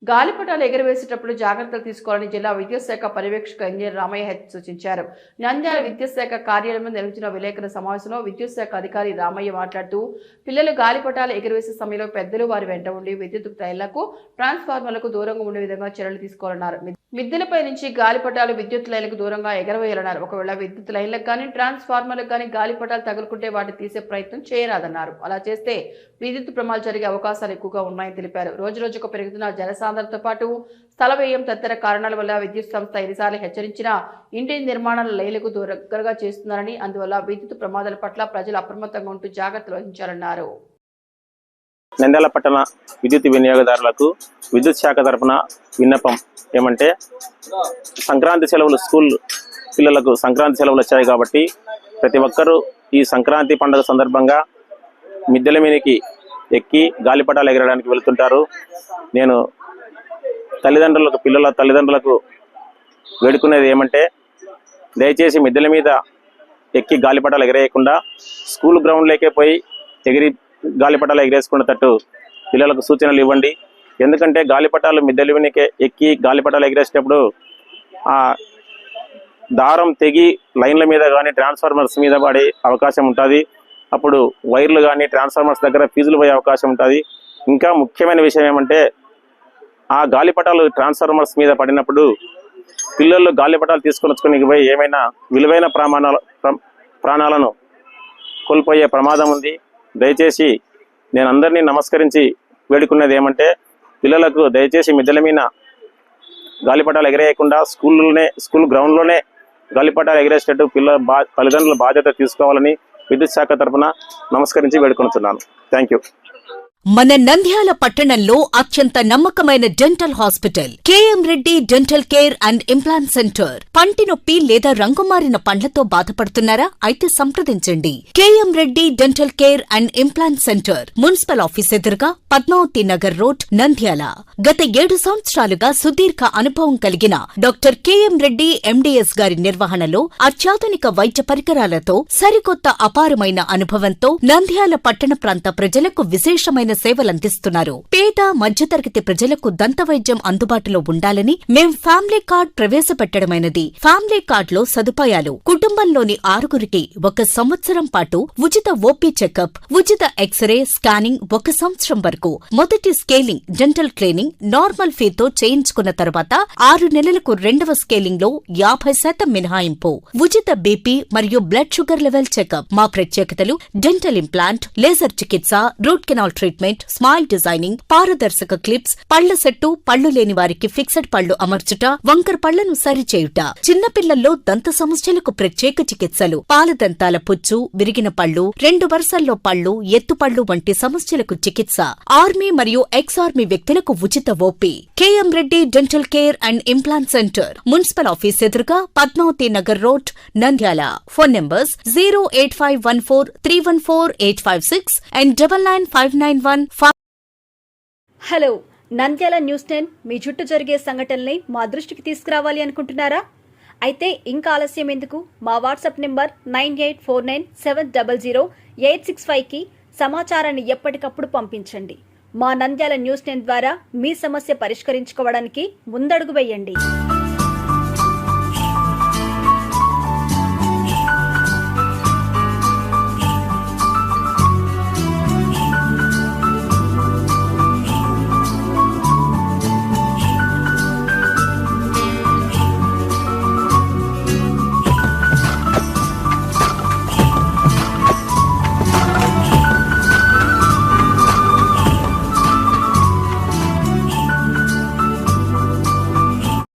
గాలిపటాలు ఎగురవేసేటప్పుడు జాగ్రత్తలు తీసుకోవాలని జిల్లా విద్యుత్ శాఖ పర్యవేక్షక ఇంజనీర్ రామయ్య సూచించారు. నంద్యాల విద్యుత్ శాఖ కార్యాలయంలో నిర్వహించిన విలేకరుల సమావేశంలో విద్యుత్ శాఖ అధికారి రామయ్య మాట్లాడుతూ, పిల్లలు గాలిపటాలు ఎగురవేసే సమయంలో పెద్దలు వారి వెంట ఉండి విద్యుత్ లైన్లకు, ట్రాన్స్ఫార్మర్లకు దూరంగా ఉండే విధంగా చర్యలు తీసుకోవాలన్నారు. మిద్దెలపై నుంచి గాలిపటాలు విద్యుత్ లైన్లకు దూరంగా ఎగరవేయాలన్నారు. ఒకవేళ విద్యుత్ లైన్లకు కానీ ట్రాన్స్ఫార్మర్లకు కానీ గాలిపటాలు తగులుకుంటే వాటిని తీసే ప్రయత్నం చేయరాదన్నారు. అలా చేస్తే విద్యుత్ ప్రమాదాలు జరిగే అవకాశాలు ఎక్కువగా ఉన్నాయని తెలిపారు. రోజురోజుకు పెరుగుతున్న జనసాంద్రతతో పాటు స్థల వ్యయం తదితర కారణాల వల్ల విద్యుత్ సంస్థ ఎన్నిసార్లు హెచ్చరించినా ఇంటి నిర్మాణాల లైన్లకు దగ్గరగా చేస్తున్నారని, అందువల్ల విద్యుత్ ప్రమాదాల పట్ల ప్రజలు అప్రమత్తంగా ఉంటూ జాగ్రత్తలు వహించాలన్నారు. నంద్యాల పట్టణ విద్యుత్ వినియోగదారులకు విద్యుత్ శాఖ తరపున విన్నపం ఏమంటే, సంక్రాంతి సెలవులు, స్కూల్ పిల్లలకు సంక్రాంతి సెలవులు వచ్చాయి కాబట్టి ప్రతి ఒక్కరూ ఈ సంక్రాంతి పండుగ సందర్భంగా మిద్దెల మీదకి ఎక్కి గాలిపటాలు ఎగరడానికి వెళ్తుంటారు. నేను పిల్లల తల్లిదండ్రులకు వేడుకునేది ఏమంటే, దయచేసి మిద్దెల మీద ఎక్కి గాలిపటాలు ఎగరేయకుండా స్కూల్ గ్రౌండ్లోకే పోయి గాలిపటాలు ఎగరేసుకునేటట్టు పిల్లలకు సూచనలు ఇవ్వండి. ఎందుకంటే గాలిపటాలు మిద్దెల మీదకి ఎక్కి గాలిపటాలు ఎగరేసేటప్పుడు ఆ దారం తెగి లైన్ల మీద కానీ ట్రాన్స్ఫార్మర్స్ మీద పడే అవకాశం ఉంటుంది. అప్పుడు వైర్లు కానీ ట్రాన్స్ఫార్మర్స్ దగ్గర ఫీజులు పోయే అవకాశం ఉంటుంది. ఇంకా ముఖ్యమైన విషయం ఏమంటే, ఆ గాలిపటాలు ట్రాన్స్ఫార్మర్స్ మీద పడినప్పుడు పిల్లలు గాలిపటాలు తీసుకొని వచ్చుకొని పోయి ఏమైనా విలువైన ప్రాణాలను కోల్పోయే ప్రమాదం ఉంది. దయచేసి నేను అందరినీ నమస్కరించి వేడుకున్నది ఏమంటే, పిల్లలకు దయచేసి మిద్దెల మీద గాలిపటాలు ఎగరేయకుండా స్కూల్ గ్రౌండ్లోనే గాలిపటాలు ఎగరేసేటట్టు తల్లిదండ్రుల బాధ్యత తీసుకోవాలని విద్యుత్ శాఖ తరఫున నమస్కరించి వేడుకొనుచున్నాను. Thank you. మన నంద్యాల పట్టణంలో అత్యంత నమ్మకమైన dental hospital KM Reddy dental care and implant centre. పంటి నొప్పి లేదా రంగుమారిన పండ్లతో బాధపడుతున్నారా? అయితే సంప్రదించండి. KM Reddy dental care and implant centre, municipal office ఎదురుగా, పద్మావతి నగర్ రోడ్, నంద్యాల. గత 7 సంవత్సరాలుగా సుదీర్ఘ అనుభవం కలిగిన డాక్టర్ కేఎం రెడ్డి ఎండిఎస్ గారి నిర్వహణలో అత్యాధునిక వైద్య పరికరాలతో సరికొత్త అపారమైన అనుభవంతో నంద్యాల పట్టణ ప్రాంత ప్రజలకు విశేషమైన సేవలందిస్తున్నారు. పేద మధ్యతరగతి ప్రజలకు దంత వైద్యం అందుబాటులో ఉండాలని మేం ఫ్యామిలీ కార్డ్ ప్రవేశపెట్టడమైనది. ఫ్యామిలీ కార్డ్ లో సదుపాయాలు: కుటుంబంలోని 6గురికి 1 సంవత్సరం పాటు ఉచిత ఓపీ చెకప్, ఉచిత ఎక్స్రే స్కానింగ్ 1 సంవత్సరం వరకు, మొదటి స్కేలింగ్ డెంటల్ క్లీనింగ్ నార్మల్ ఫీతో చేయించుకున్న తర్వాత 6 నెలలకు 2వ స్కేలింగ్ లో 50% మినహాయింపు, ఉచిత బీపీ మరియు బ్లడ్ షుగర్ లెవెల్ చెకప్. మా ప్రత్యేకతలు: డెంటల్ ఇంప్లాంట్, లేజర్ చికిత్స, root canal treatment, smile designing, పారదర్శక క్లిప్స్, పళ్ల సెట్టు, పళ్లు లేని వారికి ఫిక్స్డ్ పళ్లు అమర్చుట, వంకర పళ్లను సరిచేయుట, చిన్నపిల్లల్లో దంత సమస్యలకు ప్రత్యేక చికిత్సలు, పాలదంతాల పుచ్చు, విరిగిన పళ్లు, 2 వరుసల్లో పళ్లు, ఎత్తుపళ్లు వంటి సమస్యలకు చికిత్స, ఆర్మీ మరియు ఎక్స్ ఆర్మీ వ్యక్తులకు ఉచిత OP. KM Reddy dental care and implant centre, municipal office ఎదురుగా, Padmavathi Nagar road, Nandyal. Phone numbers 08514314856 and 995991. Hello, Nandyal news 10 మీ చుట్టూ జరిగే సంఘటనల్ని మా దృష్టికి తీసుకురావాలి అనుకుంటున్నారా? అయితే ఇంకా ఆలస్యం ఎందుకు? మా వాట్సాప్ నెంబర్ 9849700865కి సమాచారాన్ని ఎప్పటికప్పుడు పంపించండి. మా నంద్యాల న్యూస్ 10 ద్వారా మీ సమస్య పరిష్కరించుకోవడానికి ముందడుగు వేయండి.